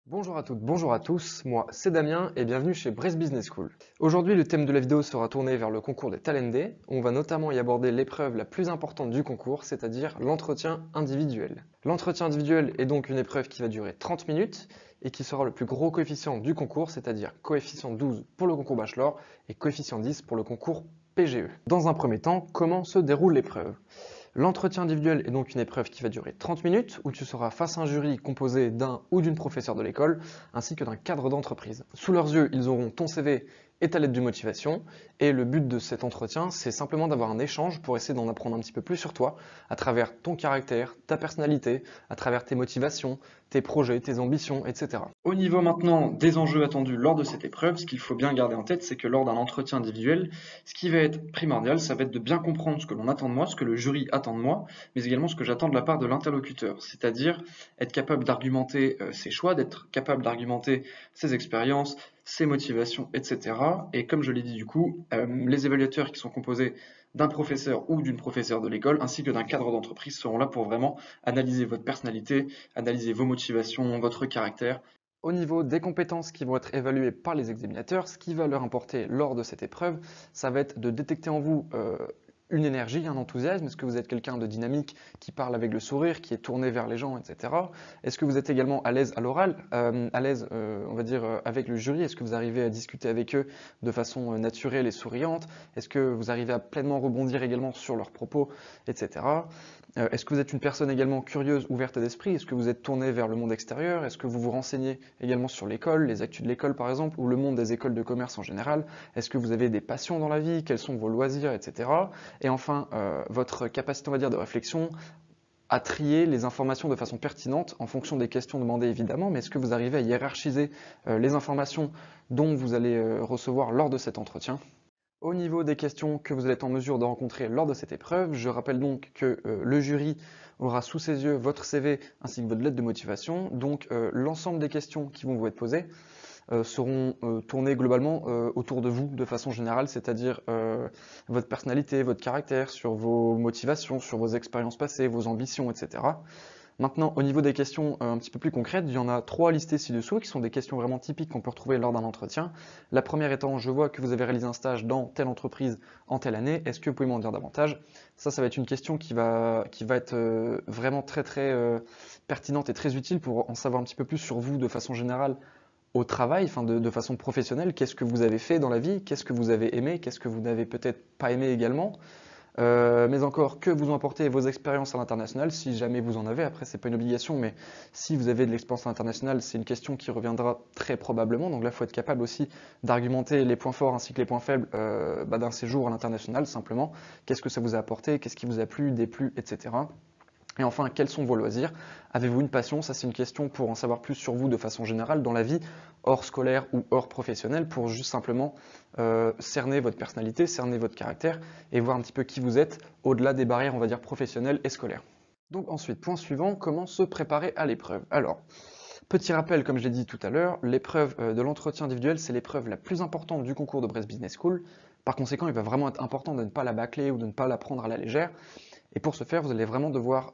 Bonjour à toutes, bonjour à tous, moi c'est Damien et bienvenue chez Brest Business School. Aujourd'hui le thème de la vidéo sera tourné vers le concours des Talent Day. On va notamment y aborder l'épreuve la plus importante du concours, c'est-à-dire l'entretien individuel. L'entretien individuel est donc une épreuve qui va durer 30 minutes et qui sera le plus gros coefficient du concours, c'est-à-dire coefficient 12 pour le concours bachelor et coefficient 10 pour le concours PGE. Dans un premier temps, comment se déroule l'épreuve ? L'entretien individuel est donc une épreuve qui va durer 30 minutes, où tu seras face à un jury composé d'un ou d'une professeure de l'école, ainsi que d'un cadre d'entreprise. Sous leurs yeux, ils auront ton CV et ta lettre de motivation, et le but de cet entretien, c'est simplement d'avoir un échange pour essayer d'en apprendre un petit peu plus sur toi, à travers ton caractère, ta personnalité, à travers tes motivations, tes projets, tes ambitions, etc. Au niveau maintenant des enjeux attendus lors de cette épreuve, ce qu'il faut bien garder en tête, c'est que lors d'un entretien individuel, ce qui va être primordial, ça va être de bien comprendre ce que l'on attend de moi, ce que le jury attend de moi, mais également ce que j'attends de la part de l'interlocuteur, c'est-à-dire être capable d'argumenter ses choix, d'être capable d'argumenter ses expériences, ses motivations, etc. Et comme je l'ai dit du coup, les évaluateurs qui sont composés d'un professeur ou d'une professeure de l'école, ainsi que d'un cadre d'entreprise, seront là pour vraiment analyser votre personnalité, analyser vos motivations, votre caractère. Au niveau des compétences qui vont être évaluées par les examinateurs, ce qui va leur importer lors de cette épreuve, ça va être de détecter en vous une énergie, un enthousiasme. Est-ce que vous êtes quelqu'un de dynamique qui parle avec le sourire, qui est tourné vers les gens, etc. Est-ce que vous êtes également à l'aise à l'oral, à l'aise, on va dire, avec le jury? Est-ce que vous arrivez à discuter avec eux de façon naturelle et souriante? Est-ce que vous arrivez à pleinement rebondir également sur leurs propos, etc. Est-ce que vous êtes une personne également curieuse, ouverte d'esprit? Est-ce que vous êtes tourné vers le monde extérieur? Est-ce que vous vous renseignez également sur l'école, les actus de l'école par exemple, ou le monde des écoles de commerce en général? Est-ce que vous avez des passions dans la vie? Quels sont vos loisirs, etc. Et enfin, votre capacité, on va dire, de réflexion à trier les informations de façon pertinente en fonction des questions demandées évidemment, mais est-ce que vous arrivez à hiérarchiser les informations dont vous allez recevoir lors de cet entretien? Au niveau des questions que vous allez être en mesure de rencontrer lors de cette épreuve, je rappelle donc que le jury aura sous ses yeux votre CV ainsi que votre lettre de motivation. Donc l'ensemble des questions qui vont vous être posées seront tournées globalement autour de vous de façon générale, c'est-à-dire votre personnalité, votre caractère, sur vos motivations, sur vos expériences passées, vos ambitions, etc. Maintenant, au niveau des questions un petit peu plus concrètes, il y en a 3 listées ci-dessous, qui sont des questions vraiment typiques qu'on peut retrouver lors d'un entretien. La première étant, je vois que vous avez réalisé un stage dans telle entreprise en telle année, est-ce que vous pouvez m'en dire davantage? Ça va être une question qui va être vraiment très pertinente et très utile pour en savoir un petit peu plus sur vous de façon générale au travail, enfin de façon professionnelle. Qu'est-ce que vous avez fait dans la vie? Qu'est-ce que vous avez aimé? Qu'est-ce que vous n'avez peut-être pas aimé également? Mais encore, que vous ont apporté vos expériences à l'international, si jamais vous en avez. Après, c'est pas une obligation, mais si vous avez de l'expérience à l'international, c'est une question qui reviendra très probablement. Donc là, il faut être capable aussi d'argumenter les points forts ainsi que les points faibles d'un séjour à l'international, simplement. Qu'est-ce que ça vous a apporté? Qu'est-ce qui vous a plu, déplu, etc. Et enfin, quels sont vos loisirs? Avez-vous une passion? Ça, c'est une question pour en savoir plus sur vous de façon générale dans la vie, hors scolaire ou hors professionnelle, pour juste simplement cerner votre personnalité, cerner votre caractère et voir un petit peu qui vous êtes au-delà des barrières, on va dire, professionnelles et scolaires. Donc ensuite, point suivant, comment se préparer à l'épreuve? Alors, petit rappel, comme je l'ai dit tout à l'heure, l'épreuve de l'entretien individuel, c'est l'épreuve la plus importante du concours de Brest Business School. Par conséquent, il va vraiment être important de ne pas la bâcler ou de ne pas la prendre à la légère. Et pour ce faire, vous allez vraiment devoir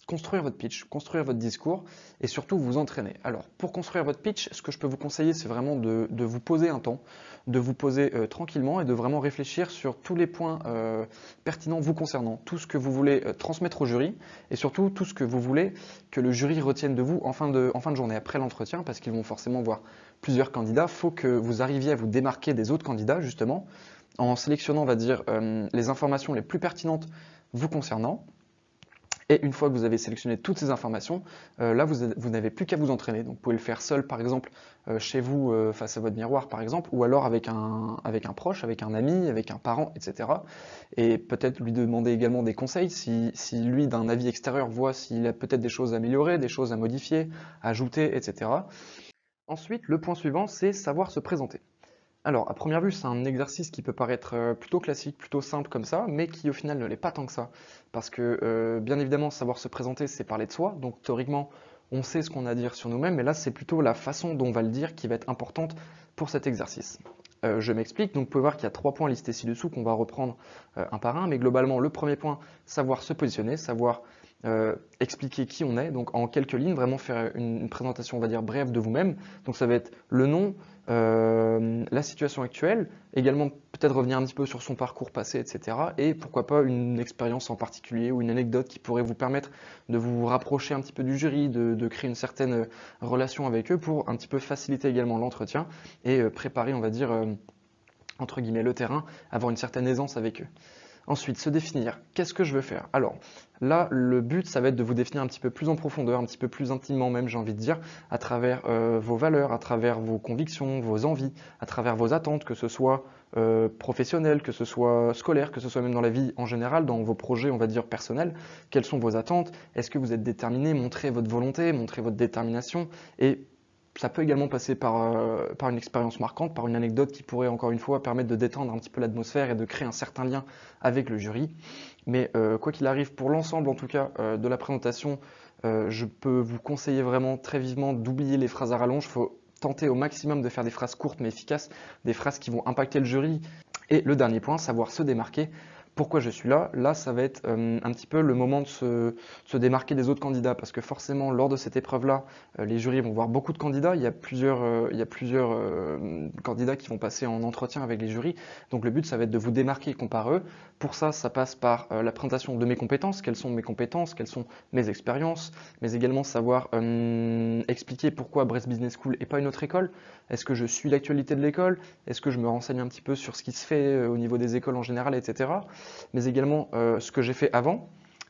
construire votre pitch, construire votre discours et surtout vous entraîner. Alors, pour construire votre pitch, ce que je peux vous conseiller, c'est vraiment de vous poser un temps, de vous poser tranquillement et de vraiment réfléchir sur tous les points pertinents vous concernant, tout ce que vous voulez transmettre au jury et surtout tout ce que vous voulez que le jury retienne de vous en fin de journée, après l'entretien, parce qu'ils vont forcément voir plusieurs candidats. Il faut que vous arriviez à vous démarquer des autres candidats, justement, en sélectionnant, on va dire, les informations les plus pertinentes vous concernant. Et une fois que vous avez sélectionné toutes ces informations, là, vous n'avez plus qu'à vous entraîner. Donc, vous pouvez le faire seul, par exemple, chez vous, face à votre miroir, par exemple, ou alors avec un proche, avec un ami, avec un parent, etc. Et peut-être lui demander également des conseils si lui, d'un avis extérieur, voit s'il a peut-être des choses à améliorer, des choses à modifier, à ajouter, etc. Ensuite, le point suivant, c'est savoir se présenter. Alors, à première vue, c'est un exercice qui peut paraître plutôt classique, plutôt simple comme ça, mais qui au final ne l'est pas tant que ça. Parce que, bien évidemment, savoir se présenter, c'est parler de soi. Donc, théoriquement, on sait ce qu'on a à dire sur nous-mêmes, mais là, c'est plutôt la façon dont on va le dire qui va être importante pour cet exercice. Je m'explique. Donc, vous pouvez voir qu'il y a 3 points listés ci-dessous qu'on va reprendre un par un. Mais globalement, le premier point, savoir se positionner, savoir expliquer qui on est, donc en quelques lignes, vraiment faire une présentation, on va dire, brève de vous-même. Donc ça va être le nom, la situation actuelle, également peut-être revenir un petit peu sur son parcours passé, etc. Et pourquoi pas une expérience en particulier ou une anecdote qui pourrait vous permettre de vous rapprocher un petit peu du jury, de créer une certaine relation avec eux pour un petit peu faciliter également l'entretien et préparer, on va dire, entre guillemets, le terrain, avoir une certaine aisance avec eux. Ensuite, se définir. Qu'est-ce que je veux faire? Alors, là, le but, ça va être de vous définir un petit peu plus en profondeur, un petit peu plus intimement même, j'ai envie de dire, à travers vos valeurs, à travers vos convictions, vos envies, à travers vos attentes, que ce soit professionnelles, que ce soit scolaire, que ce soit même dans la vie en général, dans vos projets, on va dire, personnels. Quelles sont vos attentes? Est-ce que vous êtes déterminé? Montrez votre volonté, montrez votre détermination et ça peut également passer par une expérience marquante, par une anecdote qui pourrait encore une fois permettre de détendre un petit peu l'atmosphère et de créer un certain lien avec le jury. Mais quoi qu'il arrive, pour l'ensemble en tout cas de la présentation, je peux vous conseiller vraiment très vivement d'oublier les phrases à rallonge. Il faut tenter au maximum de faire des phrases courtes mais efficaces, des phrases qui vont impacter le jury. Et le dernier point, savoir se démarquer. Pourquoi je suis là? Là, ça va être un petit peu le moment de se démarquer des autres candidats parce que forcément, lors de cette épreuve-là, les jurys vont voir beaucoup de candidats. Il y a plusieurs candidats qui vont passer en entretien avec les jurys. Donc le but, ça va être de vous démarquer comparé à eux. Pour ça, ça passe par la présentation de mes compétences. Quelles sont mes compétences? Quelles sont mes expériences? Mais également savoir expliquer pourquoi Brest Business School et pas une autre école. Est-ce que je suis l'actualité de l'école? Est-ce que je me renseigne un petit peu sur ce qui se fait au niveau des écoles en général, etc. Mais également ce que j'ai fait avant,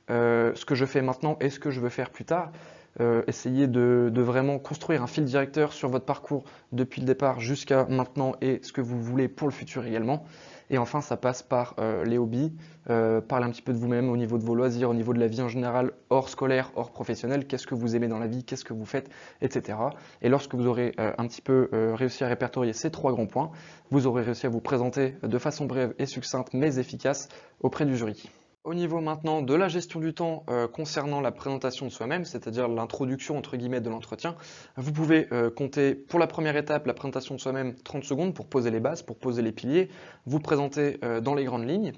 ce que je fais maintenant et ce que je veux faire plus tard. Essayez de vraiment construire un fil directeur sur votre parcours depuis le départ jusqu'à maintenant et ce que vous voulez pour le futur également. Et enfin, ça passe par les hobbies, parler un petit peu de vous-même au niveau de vos loisirs, au niveau de la vie en général, hors scolaire, hors professionnel, qu'est-ce que vous aimez dans la vie, qu'est-ce que vous faites, etc. Et lorsque vous aurez un petit peu réussi à répertorier ces 3 grands points, vous aurez réussi à vous présenter de façon brève et succincte mais efficace auprès du jury. Au niveau maintenant de la gestion du temps concernant la présentation de soi-même, c'est-à-dire l'introduction entre guillemets de l'entretien, vous pouvez compter pour la première étape, la présentation de soi-même, 30 secondes pour poser les bases, pour poser les piliers, vous présenter dans les grandes lignes.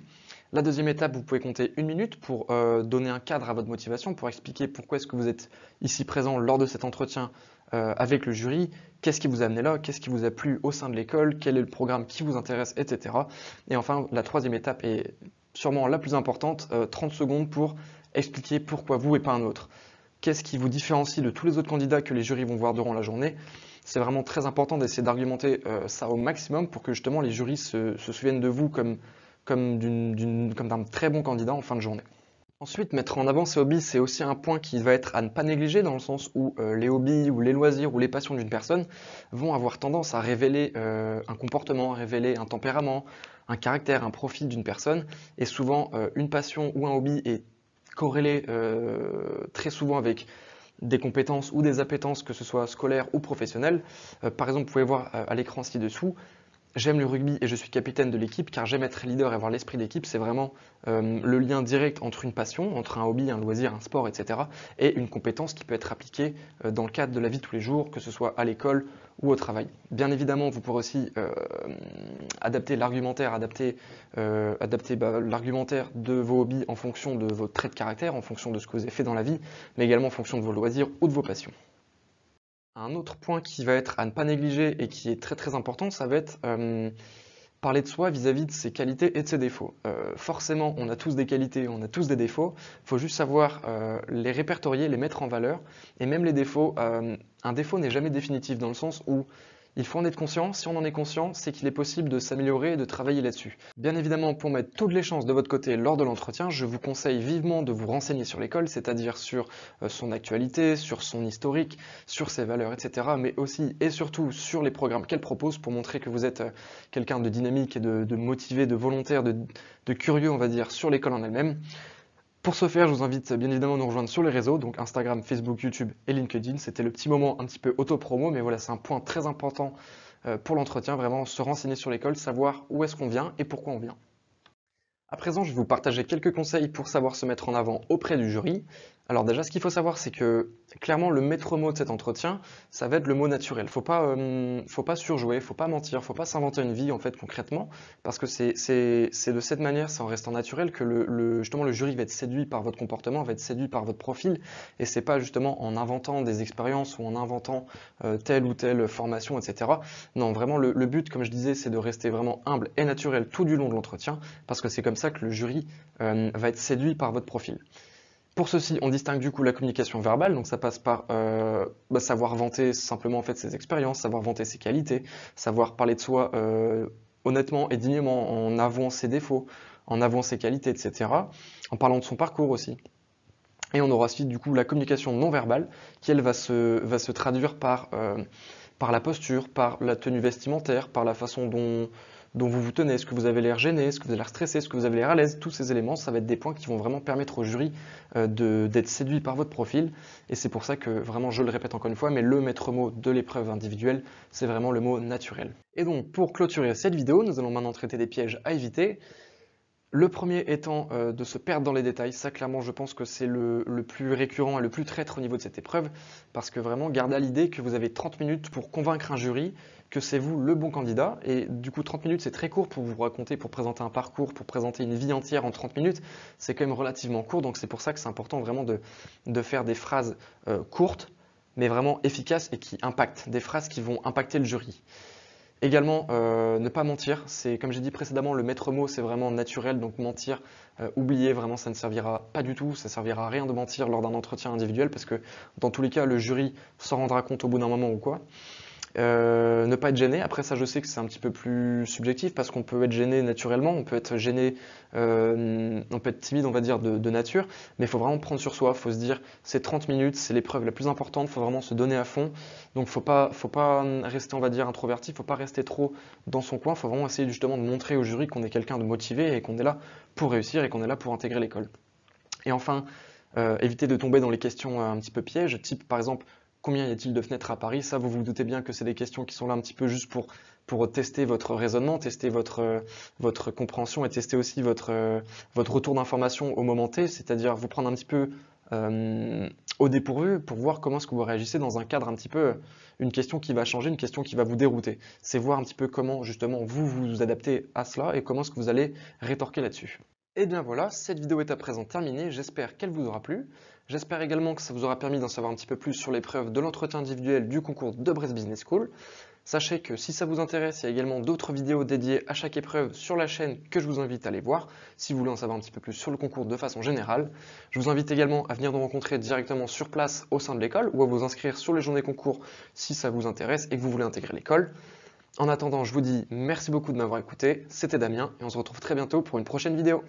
La deuxième étape, vous pouvez compter 1 minute pour donner un cadre à votre motivation, pour expliquer pourquoi est-ce que vous êtes ici présent lors de cet entretien avec le jury, qu'est-ce qui vous a amené là, qu'est-ce qui vous a plu au sein de l'école, quel est le programme qui vous intéresse, etc. Et enfin, la troisième étape est sûrement la plus importante, 30 secondes pour expliquer pourquoi vous et pas un autre. Qu'est-ce qui vous différencie de tous les autres candidats que les jurys vont voir durant la journée? C'est vraiment très important d'essayer d'argumenter ça au maximum pour que justement les jurys se souviennent de vous comme d'un très bon candidat en fin de journée. Ensuite, mettre en avant ses hobbies, c'est aussi un point qui va être à ne pas négliger dans le sens où les hobbies ou les loisirs ou les passions d'une personne vont avoir tendance à révéler un comportement, à révéler un tempérament, un caractère, un profil d'une personne. Et souvent, une passion ou un hobby est corrélé très souvent avec des compétences ou des appétences, que ce soit scolaires ou professionnelles. Par exemple, vous pouvez voir à l'écran ci-dessous, j'aime le rugby et je suis capitaine de l'équipe car j'aime être leader et avoir l'esprit d'équipe. C'est vraiment le lien direct entre une passion, entre un hobby, un loisir, un sport, etc. et une compétence qui peut être appliquée dans le cadre de la vie de tous les jours, que ce soit à l'école ou au travail. Bien évidemment, vous pourrez aussi adapter l'argumentaire, l'argumentaire de vos hobbies en fonction de vos traits de caractère, en fonction de ce que vous avez fait dans la vie, mais également en fonction de vos loisirs ou de vos passions. Un autre point qui va être à ne pas négliger et qui est très très important, ça va être parler de soi vis-à-vis de ses qualités et de ses défauts. Forcément, on a tous des qualités, on a tous des défauts. Il faut juste savoir les répertorier, les mettre en valeur. Et même les défauts, un défaut n'est jamais définitif dans le sens où il faut en être conscient. Si on en est conscient, c'est qu'il est possible de s'améliorer et de travailler là-dessus. Bien évidemment, pour mettre toutes les chances de votre côté lors de l'entretien, je vous conseille vivement de vous renseigner sur l'école, c'est-à-dire sur son actualité, sur son historique, sur ses valeurs, etc. Mais aussi et surtout sur les programmes qu'elle propose pour montrer que vous êtes quelqu'un de dynamique et de motivé, de volontaire, de curieux, on va dire, sur l'école en elle-même. Pour ce faire, je vous invite bien évidemment à nous rejoindre sur les réseaux, donc Instagram, Facebook, YouTube et LinkedIn. C'était le petit moment un petit peu auto-promo, mais voilà, c'est un point très important pour l'entretien, vraiment se renseigner sur l'école, savoir où est-ce qu'on vient et pourquoi on vient. À présent, je vais vous partager quelques conseils pour savoir se mettre en avant auprès du jury. Alors déjà, ce qu'il faut savoir, c'est que clairement, le maître mot de cet entretien, ça va être le mot naturel. Faut pas surjouer, faut pas mentir, faut pas s'inventer une vie en fait concrètement, parce que c'est de cette manière, c'est en restant naturel que justement le jury va être séduit par votre comportement, va être séduit par votre profil, et c'est pas justement en inventant des expériences ou en inventant telle ou telle formation, etc. Non, vraiment le but, comme je disais, c'est de rester vraiment humble et naturel tout du long de l'entretien, parce que c'est comme ça que le jury va être séduit par votre profil. Pour ceci, on distingue du coup la communication verbale, donc ça passe par savoir vanter simplement en fait ses expériences, savoir vanter ses qualités, savoir parler de soi honnêtement et dignement, en avouant ses défauts, en avouant ses qualités, etc. En parlant de son parcours aussi. Et on aura ensuite du coup la communication non verbale, qui elle va se traduire par la posture, par la tenue vestimentaire, par la façon dont vous vous tenez. Est-ce que vous avez l'air gêné? Est-ce que vous avez l'air stressé? Est-ce que vous avez l'air à l'aise? Tous ces éléments, ça va être des points qui vont vraiment permettre au jury d'être séduit par votre profil. Et c'est pour ça que vraiment, je le répète encore une fois, mais le maître mot de l'épreuve individuelle, c'est vraiment le mot naturel. Et donc, pour clôturer cette vidéo, nous allons maintenant traiter des pièges à éviter. Le premier étant de se perdre dans les détails. Ça, clairement, je pense que c'est le plus récurrent et le plus traître au niveau de cette épreuve, parce que vraiment, gardez à l'idée que vous avez 30 minutes pour convaincre un jury que c'est vous le bon candidat, et du coup 30 minutes c'est très court pour vous raconter, pour présenter un parcours, pour présenter une vie entière en 30 minutes, c'est quand même relativement court, donc c'est pour ça que c'est important vraiment de faire des phrases courtes, mais vraiment efficaces et qui impactent, des phrases qui vont impacter le jury. Également, ne pas mentir, c'est comme j'ai dit précédemment, le maître mot c'est vraiment naturel, donc mentir, oublier vraiment ça ne servira pas du tout, ça ne servira à rien de mentir lors d'un entretien individuel parce que dans tous les cas le jury s'en rendra compte au bout d'un moment ou quoi. Ne pas être gêné, après ça je sais que c'est un petit peu plus subjectif parce qu'on peut être gêné naturellement, on peut être gêné, on peut être timide on va dire de nature, mais il faut vraiment prendre sur soi, il faut se dire c'est 30 minutes, c'est l'épreuve la plus importante, il faut vraiment se donner à fond, donc faut pas rester on va dire introverti, faut pas rester trop dans son coin, il faut vraiment essayer justement de montrer au jury qu'on est quelqu'un de motivé et qu'on est là pour réussir et qu'on est là pour intégrer l'école. Et enfin, éviter de tomber dans les questions un petit peu pièges, type par exemple combien y a-t-il de fenêtres à Paris? Ça, vous vous doutez bien que c'est des questions qui sont là un petit peu juste pour tester votre raisonnement, tester votre compréhension et tester aussi votre retour d'information au moment T, c'est-à-dire vous prendre un petit peu au dépourvu pour voir comment est-ce que vous réagissez dans un cadre un petit peu, une question qui va changer, une question qui va vous dérouter. C'est voir un petit peu comment justement vous vous adaptez à cela et comment est-ce que vous allez rétorquer là-dessus. Et bien voilà, cette vidéo est à présent terminée, j'espère qu'elle vous aura plu. J'espère également que ça vous aura permis d'en savoir un petit peu plus sur l'épreuve de l'entretien individuel du concours de Brest Business School. Sachez que si ça vous intéresse, il y a également d'autres vidéos dédiées à chaque épreuve sur la chaîne que je vous invite à aller voir, si vous voulez en savoir un petit peu plus sur le concours de façon générale. Je vous invite également à venir nous rencontrer directement sur place au sein de l'école ou à vous inscrire sur les journées concours si ça vous intéresse et que vous voulez intégrer l'école. En attendant, je vous dis merci beaucoup de m'avoir écouté, c'était Damien et on se retrouve très bientôt pour une prochaine vidéo.